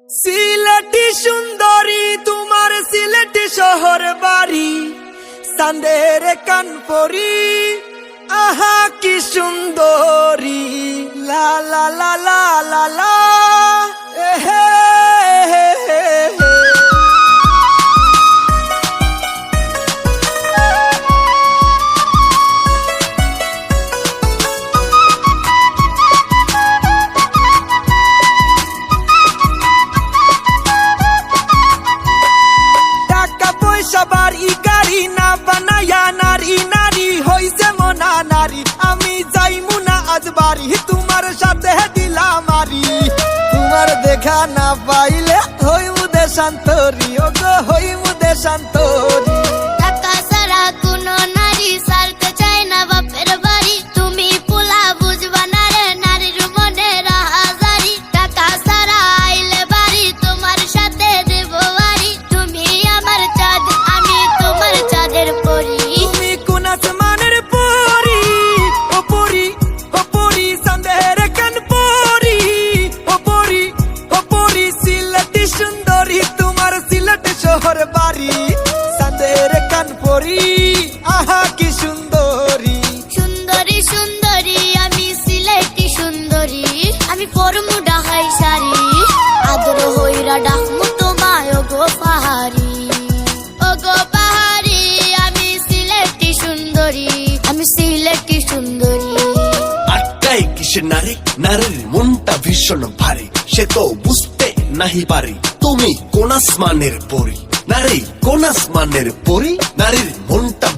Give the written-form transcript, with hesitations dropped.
সিলেটি সুন্দরী তোমার সিলেটি শহর বাড়ি, চাঁদের কানপরি আহা কি সুন্দরী, লা লা লা লা লা লা এহে বাড়ি গাড়ি না বানায়া নারী নারী হইছে মনা নারী, আমি যাইমু না আজ বাড়ি তোমার সাথে দিলাম মারি, তোমার দেখা না পাইলে হইমু দেশান্তরী, ও গো হইমু দেশান্তরী। টাকা ছাড়া কোনো নারী ছাড়তে চায় না বাপের বাড়ি, তুমি পোলা বুঝবা না রে নারীর মনে রাহাজারি, টাকা ছাড়া আইলে বাড়ি তোমার সাথে দেব বাড়ি, তুমি আমার চাঁদ আমি তোমার চাঁদের পরি, তুমি কোন আসমানের পরি, ও পরি ও পরি চাঁদের কান পরি, ও পরি ও পরি সিলেটি সুন্দরী তোমার সিলেট শহর বাড়ি, চাঁদের কান পরি আহা কি সুন্দরী। সুন্দরী সুন্দরী আমি সিলেটি সুন্দরী, আমি পরমু ডাহাই শাড়ি, আদর হইরা ডাকমু তোমায় ও গো পাহাড়ি, ও গো পাহাড়ি আমি সিলেটি সুন্দরী, আমি সিলেটি সুন্দরী। আটটাই কিসে নারী, নারীর মনটা ভীষণ ভারী, সে তো বুঝতে নাহি পারি তুমি কোন আসমানের পরি, নারী কোন আসমানের পরি, নারীর মনটা